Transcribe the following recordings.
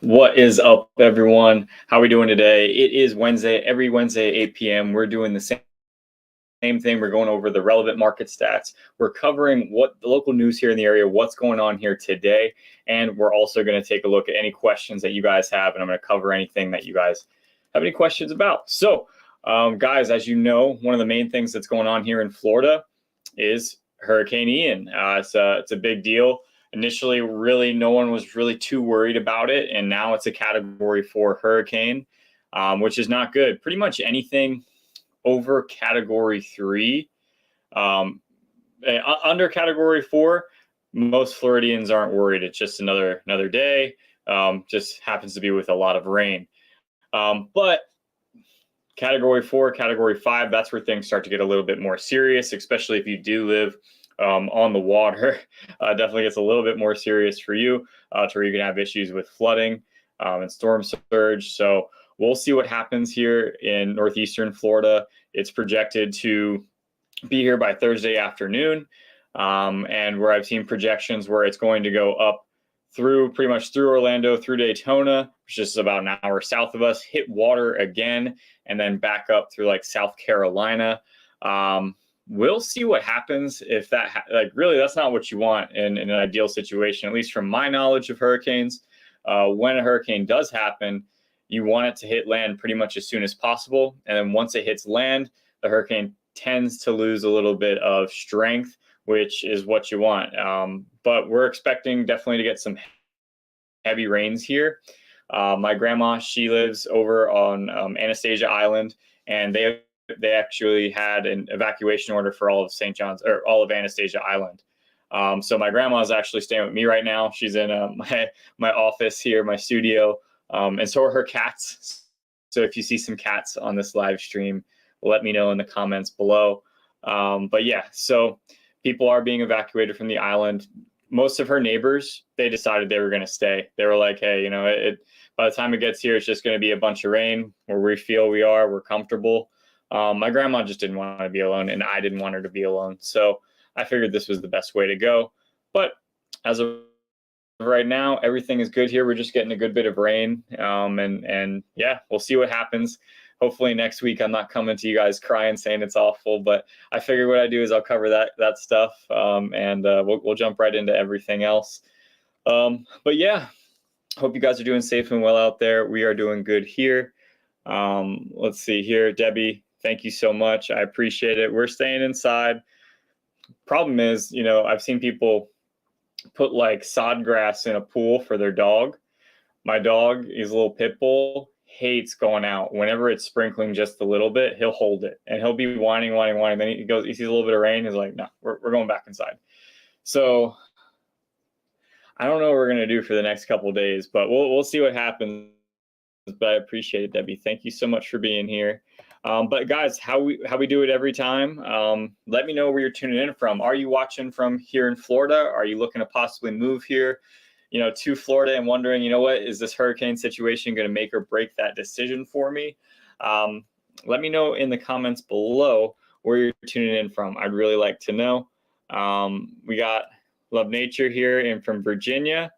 What is up, everyone? How are we doing today? It is Wednesday. Every Wednesday, 8 p.m., we're doing the same thing. We're going over the relevant market stats. We're covering what the local news here in the area, what's going on here today. And we're also going to take a look at any questions that you guys have. And I'm going to cover anything that you guys have any questions about. So, guys, as you know, one of the main things that's going on here in Florida is Hurricane Ian. It's a big deal. Initially, really, no one was really too worried about it, and now it's a Category 4 hurricane, which is not good. Pretty much anything over Category 3, under Category 4, most Floridians aren't worried. It's just another day. Just happens to be with a lot of rain. But Category 4, Category 5, that's where things start to get a little bit more serious, especially if you do live on the water. Definitely gets a little bit more serious for you, to where you can have issues with flooding and storm surge. So we'll see what happens here in northeastern Florida. It's projected to be here by Thursday afternoon, and where I've seen projections where it's going to go up pretty much through Orlando, through Daytona, which is about an hour south of us, hit water again, and then back up through like South Carolina. We'll see what happens if that, really, that's not what you want in an ideal situation, at least from my knowledge of hurricanes. When a hurricane does happen, you want it to hit land pretty much as soon as possible. And then once it hits land, the hurricane tends to lose a little bit of strength, which is what you want. But we're expecting definitely to get some heavy rains here. My grandma, she lives over on Anastasia Island, and they actually had an evacuation order for all of St. John's, or all of Anastasia Island. So my grandma is actually staying with me right now. She's in my office here, my studio, and so are her cats. So if you see some cats on this live stream, let me know in the comments below. But yeah, so people are being evacuated from the island. Most of her neighbors, they decided they were going to stay. They were like, hey, by the time it gets here, it's just going to be a bunch of rain. Where we feel we're comfortable. My grandma just didn't want to be alone, and I didn't want her to be alone. So I figured this was the best way to go. But as of right now, everything is good here. We're just getting a good bit of rain. And yeah, we'll see what happens. Hopefully next week I'm not coming to you guys crying saying it's awful, but I figured what I do is I'll cover that stuff, and we'll jump right into everything else. But yeah, hope you guys are doing safe and well out there. We are doing good here. Let's see here. Debbie, thank you so much. I appreciate it. We're staying inside. Problem is, I've seen people put like sod grass in a pool for their dog. My dog is a little pit bull, hates going out. Whenever it's sprinkling just a little bit, he'll hold it and he'll be whining. Then he sees a little bit of rain. He's like, no, we're going back inside. So I don't know what we're going to do for the next couple of days, but we'll see what happens. But I appreciate it, Debbie. Thank you so much for being here. But guys, how we do it every time, let me know where you're tuning in from. Are you watching from here in Florida? Are you looking to possibly move here, to Florida and wondering, what, is this hurricane situation going to make or break that decision for me? Let me know in the comments below where you're tuning in from. I'd really like to know. We got Love Nature here and from Virginia.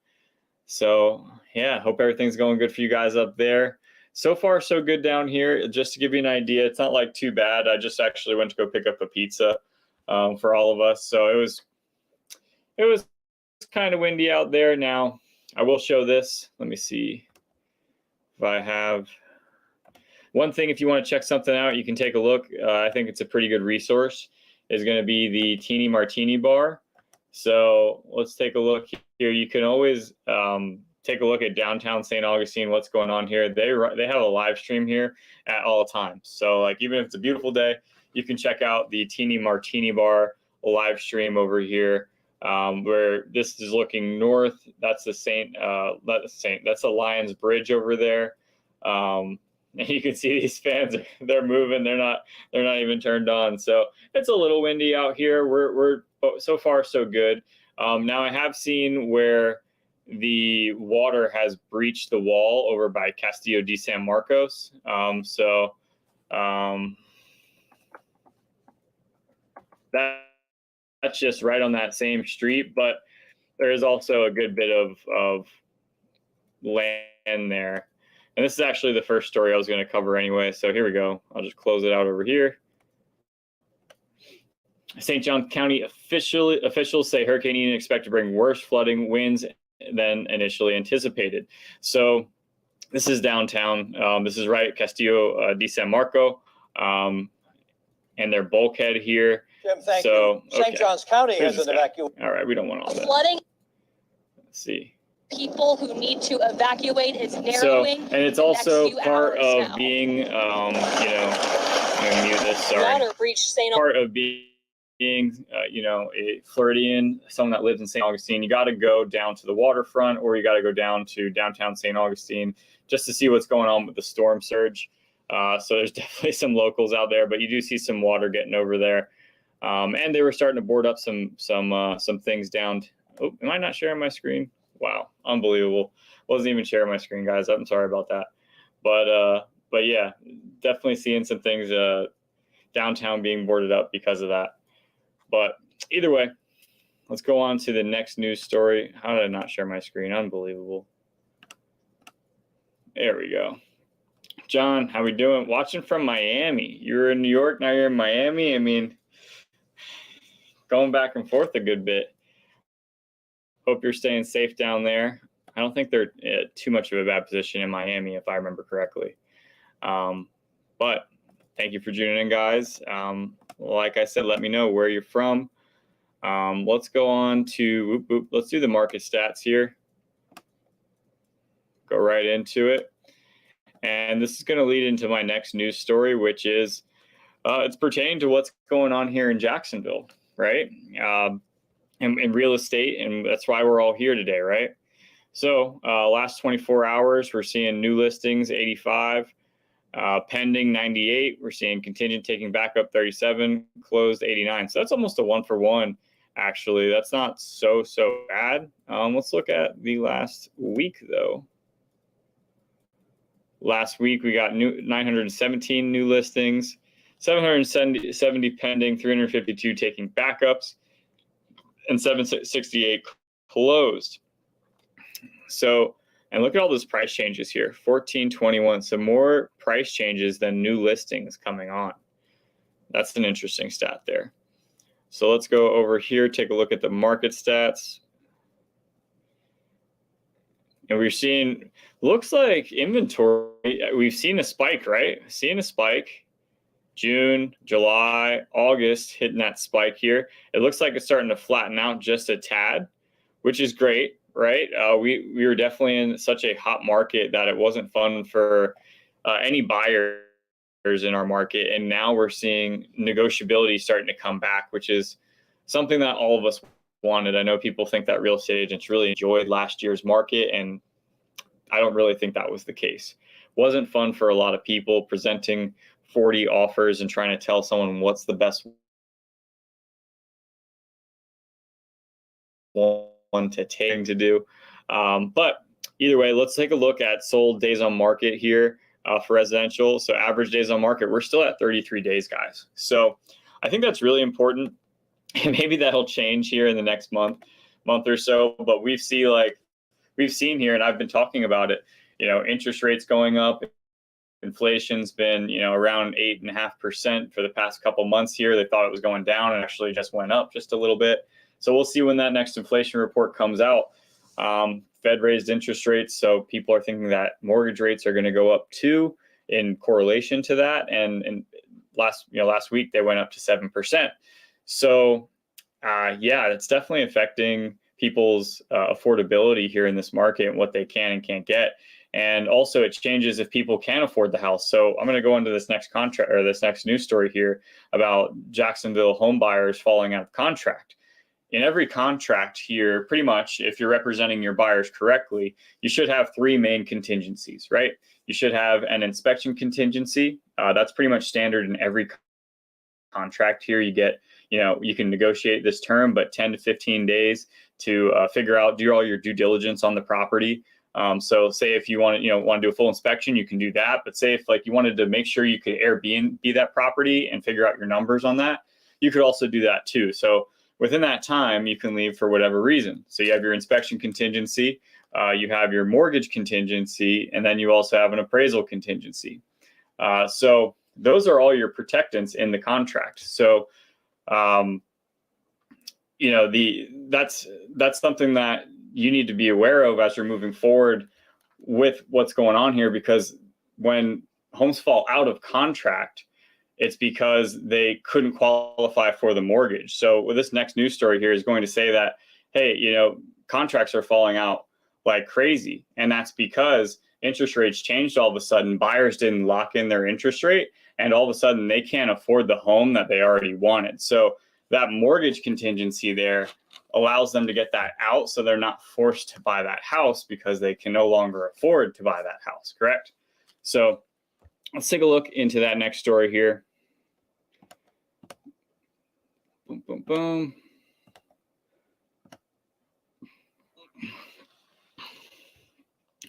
So yeah, hope everything's going good for you guys up there. So far, so good down here. Just to give you an idea, it's not like too bad. I just actually went to go pick up a pizza for all of us. So it was kind of windy out there. Now, I will show this. Let me see if I have one thing. If you want to check something out, you can take a look. I think it's a pretty good resource. Is going to be the Teeny Martini Bar. So let's take a look here. You can always take a look at downtown St. Augustine, what's going on here. They have a live stream here at all times. So like, even if it's a beautiful day, you can check out the Teeny Martini Bar live stream over here, where this is looking north. That's that's the Lions Bridge over there. And you can see these fans, they're moving. They're not even turned on. So it's a little windy out here. We're so far so good. Now I have seen where the water has breached the wall over by Castillo de San Marcos. That's just right on that same street, but there is also a good bit of land there. And this is actually the first story I was going to cover anyway. So here we go. I'll just close it out over here. St. Johns County officials say Hurricane Ian expect to bring worse flooding winds than initially anticipated. So this is downtown. This is right at Castillo de San Marco, and their bulkhead here. Jim, thank you. St. Johns County has an evacuation. All right, we don't want all that. Flooding. Let's see. People who need to evacuate is narrowing. And it's also part of being, I'm gonna mute this. Sorry. Water breached St. Part of being, a Floridian, someone that lives in St. Augustine. You got to go down to the waterfront, or you got to go down to downtown St. Augustine just to see what's going on with the storm surge. So there's definitely some locals out there, but you do see some water getting over there. And they were starting to board up some things down. Oh, am I not sharing my screen? Wow, unbelievable. Wasn't even sharing my screen, guys. I'm sorry about that. But yeah, definitely seeing some things downtown being boarded up because of that. But either way, let's go on to the next news story. How did I not share my screen? Unbelievable. There we go. John, how we doing? Watching from Miami. You were in New York, now you're in Miami. I mean, going back and forth a good bit. Hope you're staying safe down there. I don't think they're too much of a bad position in Miami, if I remember correctly. But thank you for tuning in, guys. Like I said, let me know where you're from. Let's go on to, let's do the market stats here. Go right into it. And this is going to lead into my next news story, which is it's pertaining to what's going on here in Jacksonville, right? In real estate, and that's why we're all here today, right? So last 24 hours, we're seeing new listings 85, pending 98. We're seeing contingent taking back up 37, closed 89. So that's almost a 1-for-1, actually. That's not so bad. Let's look at the last week, though. Last week, we got 917 new listings, 770 pending, 352 taking backups, and 768 closed. So, and look at all those price changes here, 1421. So more price changes than new listings coming on. That's an interesting stat there. So let's go over here, take a look at the market stats. And we're seeing, looks like inventory, we've seen a spike, right? Seeing a spike. June, July, August, hitting that spike here. It looks like it's starting to flatten out just a tad, which is great, right? We were definitely in such a hot market that it wasn't fun for any buyers in our market. And now we're seeing negotiability starting to come back, which is something that all of us wanted. I know people think that real estate agents really enjoyed last year's market, and I don't really think that was the case. Wasn't fun for a lot of people presenting 40 offers and trying to tell someone what's the best one to take to do. But either way, let's take a look at sold days on market here for residential. So average days on market, we're still at 33 days, guys. So I think that's really important. And maybe that'll change here in the next month or so. But we've seen here, and I've been talking about it, interest rates going up. Inflation's been, around 8.5% for the past couple months here. They thought it was going down, and actually just went up just a little bit. So we'll see when that next inflation report comes out. Fed raised interest rates, so people are thinking that mortgage rates are going to go up too in correlation to that. And last week they went up to 7%. So yeah, it's definitely affecting people's affordability here in this market and what they can and can't get. And also it changes if people can afford the house. So I'm going to go into this next contract or this next news story here about Jacksonville home buyers falling out of contract. In every contract here, pretty much, if you're representing your buyers correctly, you should have three main contingencies, right? You should have an inspection contingency. That's pretty much standard in every contract here. You get, you can negotiate this term, but 10 to 15 days to figure out, do all your due diligence on the property. So say if you want to do a full inspection, you can do that. But say if you wanted to make sure you could Airbnb that property and figure out your numbers on that, you could also do that too. So within that time, you can leave for whatever reason. So you have your inspection contingency. you have your mortgage contingency, and then you also have an appraisal contingency. So those are all your protectants in the contract. So, you know, that's something that you need to be aware of as you're moving forward with what's going on here, because when homes fall out of contract, it's because they couldn't qualify for the mortgage. So with this next news story here is going to say that, hey, you know, contracts are falling out like crazy. And that's because interest rates changed all of a sudden. Buyers didn't lock in their interest rate, and all of a sudden they can't afford the home that they already wanted. So that mortgage contingency there allows them to get that out, so they're not forced to buy that house because they can no longer afford to buy that house, correct? So let's take a look into that next story here. Boom, boom, boom.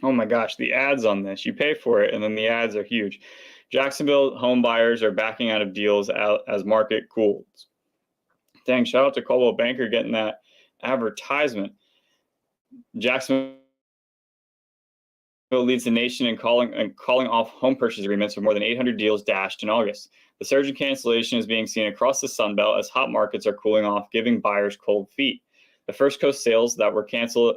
Oh my gosh, the ads on this, you pay for it and then the ads are huge. Jacksonville home buyers are backing out of deals as market cools. Dang, shout out to Coldwell Banker getting that advertisement. Jacksonville leads the nation in calling off home purchase agreements with more than 800 deals dashed in August. The surge in cancellation is being seen across the Sun Belt as hot markets are cooling off, giving buyers cold feet. The First Coast sales that were canceled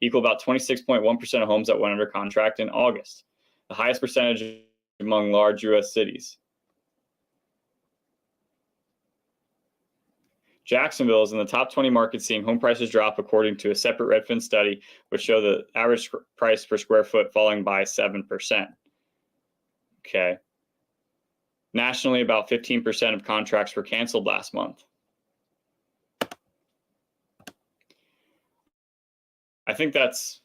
equal about 26.1% of homes that went under contract in August, the highest percentage among large U.S. cities. Jacksonville is in the top 20 markets seeing home prices drop, according to a separate Redfin study, which show the average price per square foot falling by 7%. Okay. Nationally, about 15% of contracts were canceled last month. I think that's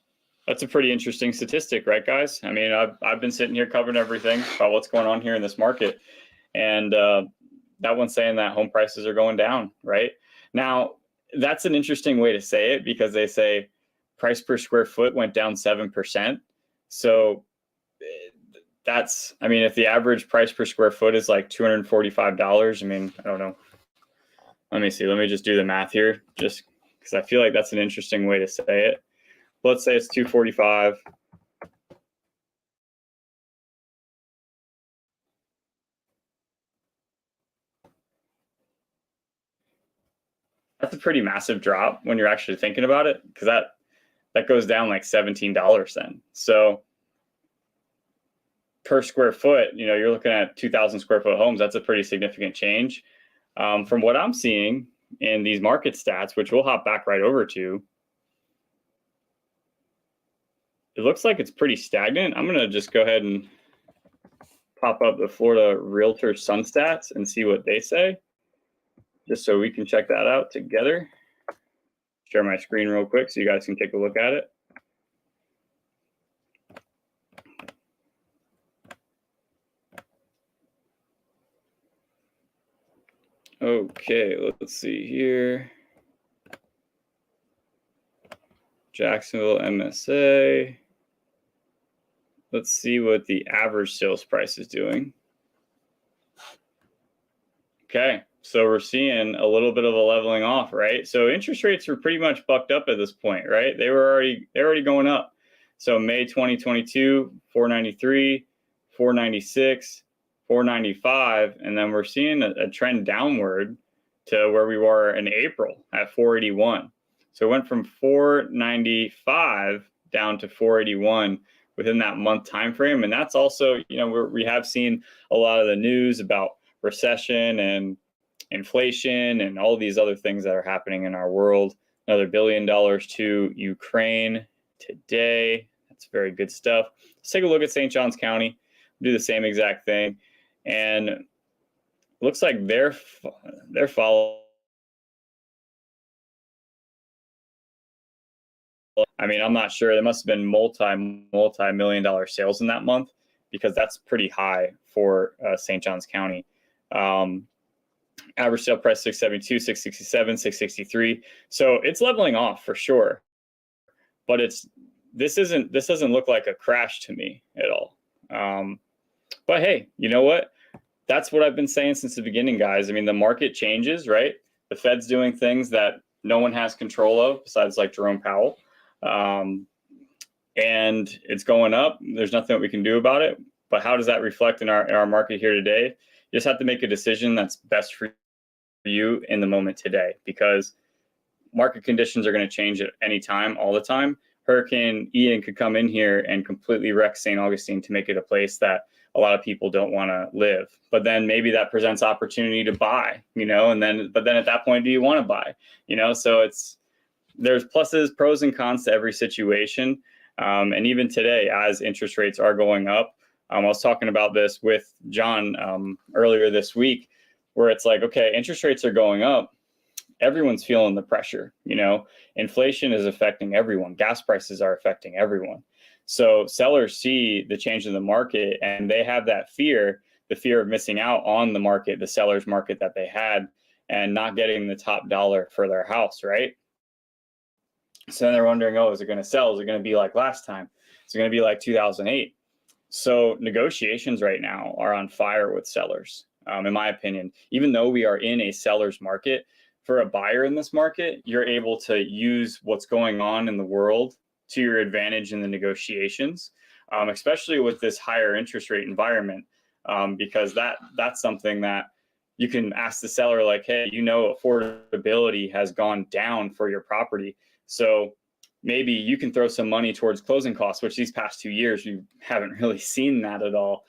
a pretty interesting statistic, right, guys? I mean, I've been sitting here covering everything about what's going on here in this market, and that one's saying that home prices are going down, right? Now, that's an interesting way to say it, because they say price per square foot went down 7%. So that's, I mean, if the average price per square foot is like $245, I mean, I don't know. Let me see. Let me just do the math here, just because I feel like that's an interesting way to say it. Let's say it's $245. That's a pretty massive drop when you're actually thinking about it, because that goes down like $17 then. So per square foot, you know, you're looking at 2,000 square foot homes. That's a pretty significant change. From what I'm seeing in these market stats, which we'll hop back right over to, it looks like it's pretty stagnant. I'm going to just go ahead and pop up the Florida Realtor Sun Stats and see what they say, just so we can check that out together. Share my screen real quick so you guys can take a look at it. Okay, let's see here. Jacksonville MSA. Let's see what the average sales price is doing. Okay, so we're seeing a little bit of a leveling off, right? So interest rates were pretty much bucked up at this point, right? They're already going up. So May 2022, 493, 496, 495, and then we're seeing a trend downward to where we were in April at 481. So it went from 495 down to 481 within that month time frame. And that's also, you know, we have seen a lot of the news about recession and inflation and all these other things that are happening in our world. Another $1 billion to Ukraine today. That's very good stuff. Let's take a look at St. Johns County. Do the same exact thing, and it looks like they're following. I mean, I'm not sure. There must have been multi-million dollar sales in that month, because that's pretty high for St. Johns County. Average sale price 672, 667, 663. So it's leveling off for sure, but this doesn't look like a crash to me at all. But hey, you know what? That's what I've been saying since the beginning, guys. I mean, the market changes, right? The Fed's doing things that no one has control of besides like Jerome Powell. and it's going up. There's nothing that we can do about it. But how does that reflect in our market here today? You just have to make a decision that's best for you in the moment today, because market conditions are going to change at any time, all the time. Hurricane Ian could come in here and completely wreck St. Augustine to make it a place that a lot of people don't want to live. But then maybe that presents opportunity to buy, but then at that point, do you want to buy? So there's pluses, pros and cons to every situation. And even today, as interest rates are going up, I was talking about this with John earlier this week, where it's like, okay, interest rates are going up. Everyone's feeling the pressure. Inflation is affecting everyone. Gas prices are affecting everyone. So sellers see the change in the market, and they have that fear, the fear of missing out on the market, the seller's market that they had, and not getting the top dollar for their house, right? So then they're wondering, oh, is it going to sell? Is it going to be like last time? Is it going to be like 2008? So negotiations right now are on fire with sellers, in my opinion. Even though we are in a seller's market, for a buyer in this market, you're able to use what's going on in the world to your advantage in the negotiations, especially with this higher interest rate environment, because that's something that you can ask the seller, like, hey, affordability has gone down for your property. So maybe you can throw some money towards closing costs, which these past 2 years, you haven't really seen that at all.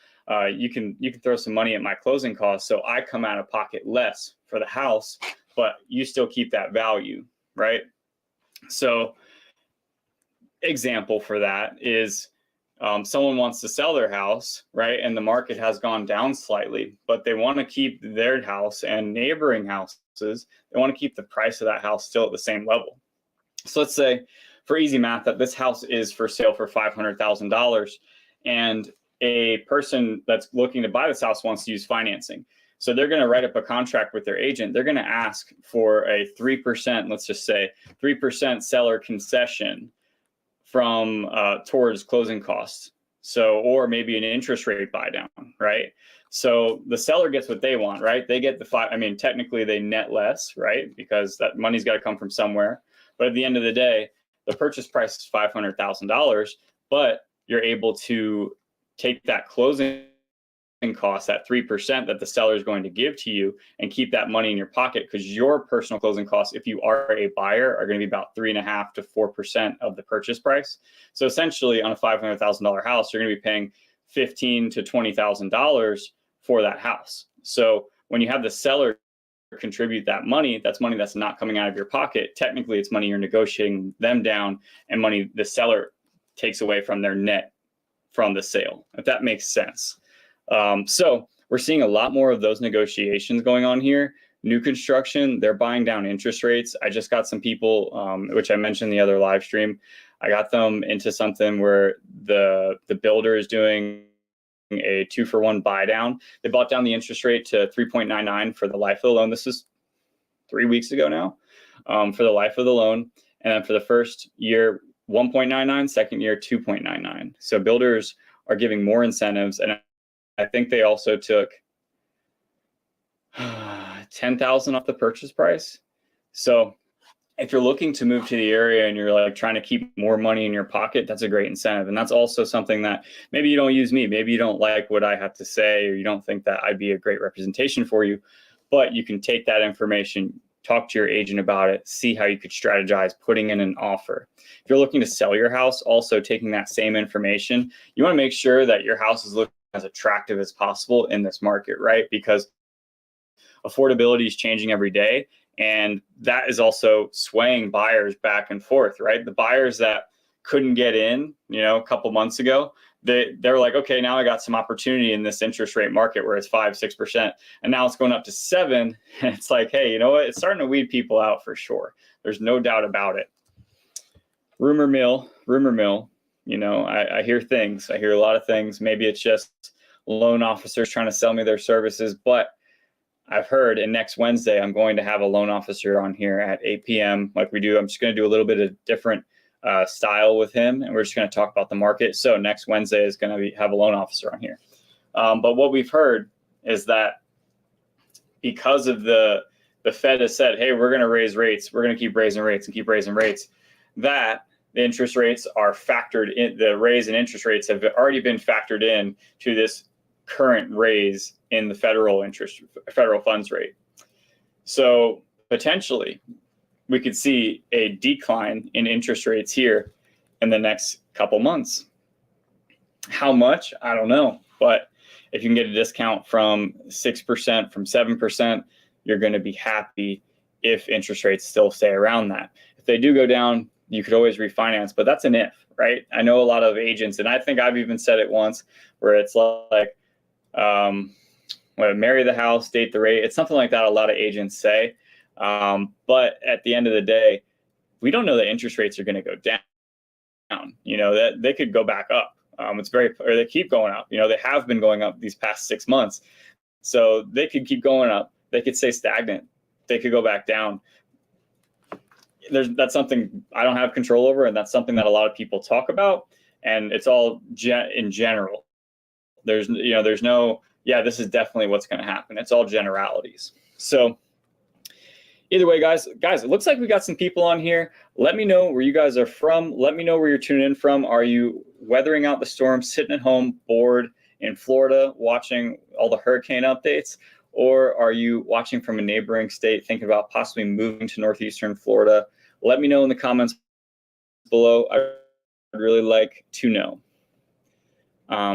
You can throw some money at my closing costs, so I come out of pocket less for the house, but you still keep that value, right? So example for that is someone wants to sell their house, right? And the market has gone down slightly, but they want to keep their house and neighboring houses, they want to keep the price of that house still at the same level. So let's say, for easy math, that this house is for sale for $500,000, and a person that's looking to buy this house wants to use financing. So they're going to write up a contract with their agent. They're going to ask for a 3%, let's just say 3% seller concession from towards closing costs. So, or maybe an interest rate buy down, right? So the seller gets what they want, right? They get technically they net less, right? Because that money's got to come from somewhere. But at the end of the day, the purchase price is $500,000, but you're able to take that closing cost, that 3% that the seller is going to give to you, and keep that money in your pocket, because your personal closing costs, if you are a buyer, are going to be about 3.5% to 4% of the purchase price. So essentially, on a $500,000 house, you're going to be paying $15,000 to $20,000 for that house. So when you have the seller contribute that money, that's money that's not coming out of your pocket. Technically, it's money you're negotiating them down, and money the seller takes away from their net from the sale, if that makes sense. So we're seeing a lot more of those negotiations going on here. New construction, they're buying down interest rates. I just got some people, which I mentioned in the other live stream, I got them into something where the builder is doing a 2-for-1 buy down. They bought down the interest rate to 3.99 for the life of the loan. This is 3 weeks ago now, for the life of the loan. And then for the first year, 1.99, second year, 2.99. So builders are giving more incentives. And I think they also took $10,000 off the purchase price. So if you're looking to move to the area and you're like trying to keep more money in your pocket, that's a great incentive. And that's also something that maybe you don't use me, maybe you don't like what I have to say, or you don't think that I'd be a great representation for you, but you can take that information, talk to your agent about it, see how you could strategize putting in an offer. If you're looking to sell your house, also taking that same information, you want to make sure that your house is looking as attractive as possible in this market, right? Because affordability is changing every day. And that is also swaying buyers back and forth, right? The buyers that couldn't get in, a couple months ago, they're like, okay, now I got some opportunity in this interest rate market where it's 5-6%, and now it's going up to 7%. And it's like, hey, you know what? It's starting to weed people out for sure. There's no doubt about it. Rumor mill. I hear things. I hear a lot of things. Maybe it's just loan officers trying to sell me their services, but I've heard, and next Wednesday, I'm going to have a loan officer on here at 8 p.m. like we do. I'm just going to do a little bit of different style with him, and we're just going to talk about the market. So next Wednesday is going to have a loan officer on here. But what we've heard is that because of the Fed has said, hey, we're going to raise rates, we're going to keep raising rates and keep raising rates, that the interest rates are factored in. The raise in interest rates have already been factored in to this current raise in the federal funds rate. So potentially we could see a decline in interest rates here in the next couple months. How much? I don't know. But if you can get a discount from 6%, from 7%, you're going to be happy if interest rates still stay around that. If they do go down, you could always refinance, but that's an if, right? I know a lot of agents, and I think I've even said it once, where it's like, marry the house, date the rate. It's something like that a lot of agents say. But at the end of the day, we don't know that interest rates are going to go down. You know, that they could go back up. Or they keep going up. You know, they have been going up these past 6 months. So they could keep going up. They could stay stagnant. They could go back down. That's something I don't have control over, and that's something that a lot of people talk about. And it's all in general. There's no, yeah, this is definitely what's going to happen. It's all generalities. So either way, guys, it looks like we got some people on here. Let me know where you guys are from. Let me know where you're tuning in from. Are you weathering out the storm, sitting at home, bored in Florida, watching all the hurricane updates? Or are you watching from a neighboring state, thinking about possibly moving to northeastern Florida? Let me know in the comments below. I'd really like to know.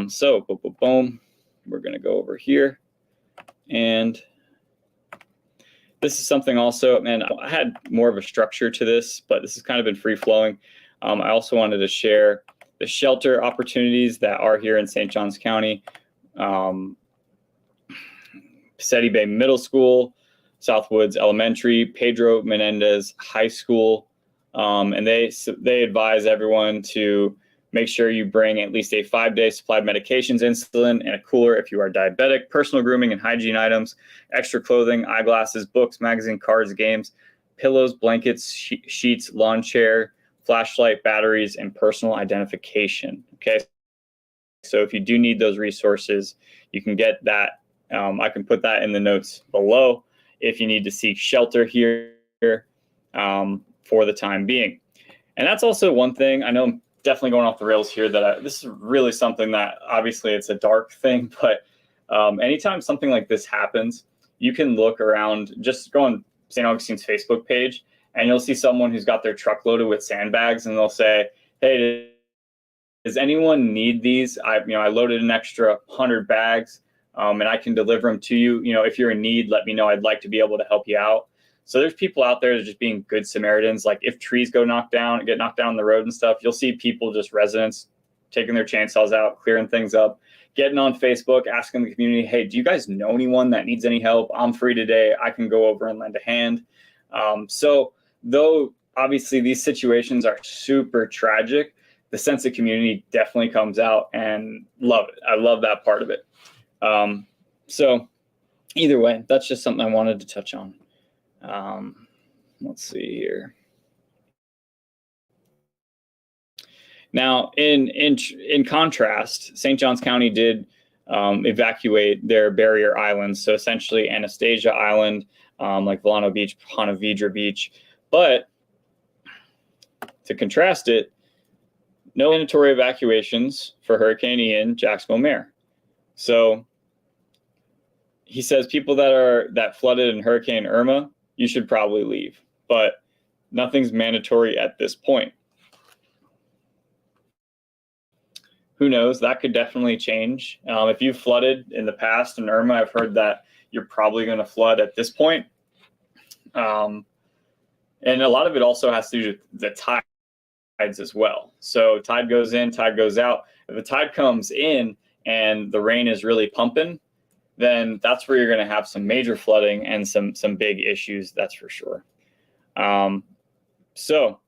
So, boom. We're going to go over here. And this is something also, man, I had more of a structure to this, but this has kind of been free-flowing. I also wanted to share the shelter opportunities that are here in St. Johns County. Pacetti Bay Middle School, Southwoods Elementary, Pedro Menendez High School, and they advise everyone to make sure you bring at least a 5-day supply of medications, insulin, and a cooler if you are diabetic, personal grooming and hygiene items, extra clothing, eyeglasses, books, magazine, cards, games, pillows, blankets, sheets, lawn chair, flashlight, batteries, and personal identification. Okay, so if you do need those resources, you can get that. I can put that in the notes below if you need to seek shelter here for the time being. And that's also one thing. I know I'm definitely going off the rails here. This is really something that obviously it's a dark thing, but anytime something like this happens, you can look around, just go on St. Augustine's Facebook page, and you'll see someone who's got their truck loaded with sandbags, and they'll say, "Hey, does anyone need these? I loaded an extra 100 bags. And I can deliver them to you. You know, if you're in need, let me know. I'd like to be able to help you out." So there's people out there that are just being good Samaritans. Like if trees get knocked down on the road and stuff, you'll see people, just residents, taking their chainsaws out, clearing things up, getting on Facebook, asking the community, "Hey, do you guys know anyone that needs any help? I'm free today. I can go over and lend a hand." So though obviously these situations are super tragic, the sense of community definitely comes out, and love it. I love that part of it. So either way, that's just something I wanted to touch on. Let's see here. Now, in contrast, St. Johns County did evacuate their barrier islands. So essentially Anastasia Island, like Volano Beach, Ponte Vedra Beach. But to contrast it, no mandatory evacuations for Hurricane Ian, Jacksonville Mayor. So he says people that flooded in Hurricane Irma, you should probably leave, but nothing's mandatory at this point. Who knows? That could definitely change. If you flooded in the past in Irma, I've heard that you're probably going to flood at this point. And a lot of it also has to do with the tides as well. So tide goes in, tide goes out. If the tide comes in and the rain is really pumping, then that's where you're going to have some major flooding and some big issues, that's for sure. So,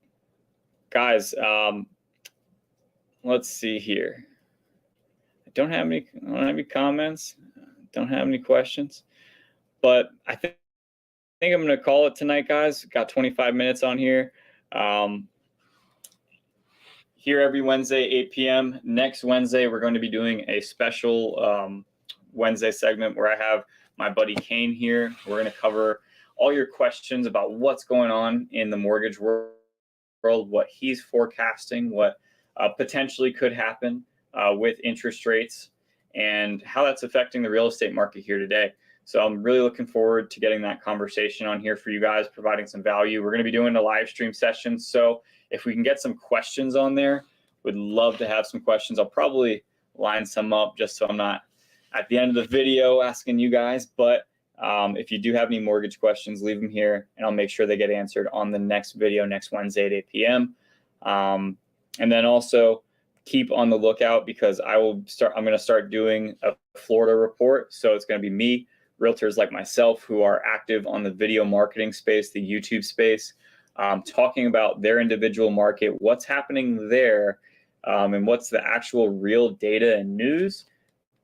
guys, let's see here. I don't have any comments. Don't have any questions. But I think I'm going to call it tonight, guys. Got 25 minutes on here. Here every Wednesday, 8 p.m. Next Wednesday, we're going to be doing a special Wednesday segment where I have my buddy Kane here. We're going to cover all your questions about what's going on in the mortgage world world, what he's forecasting, what potentially could happen with interest rates, and how that's affecting the real estate market here today. So I'm really looking forward to getting that conversation on here for you guys, providing some value. We're going to be doing a live stream session. So if we can get some questions on there, would love to have some questions. I'll probably line some up just so I'm not at the end of the video asking you guys. But if you do have any mortgage questions, leave them here and I'll make sure they get answered on the next video next Wednesday at 8 p.m. And then also keep on the lookout because I'm going to start doing a Florida report. So it's going to be me, realtors like myself who are active on the video marketing space, the YouTube space, talking about their individual market, what's happening there, and what's the actual real data and news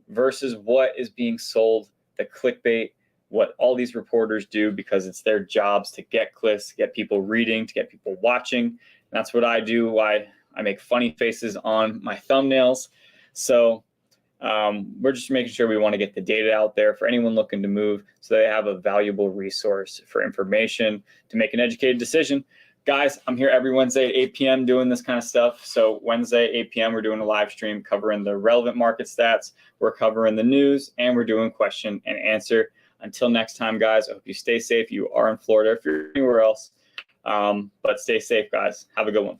versus what is being sold, the clickbait, what all these reporters do because it's their jobs to get clicks, to get people reading, to get people watching. And that's what I do, why I make funny faces on my thumbnails. So we're just making sure we want to get the data out there for anyone looking to move so they have a valuable resource for information to make an educated decision. Guys, I'm here every Wednesday at 8 p.m. doing this kind of stuff. So Wednesday, 8 p.m., we're doing a live stream covering the relevant market stats. We're covering the news and we're doing question and answer. Until next time, guys, I hope you stay safe. You are in Florida if you're anywhere else. But stay safe, guys. Have a good one.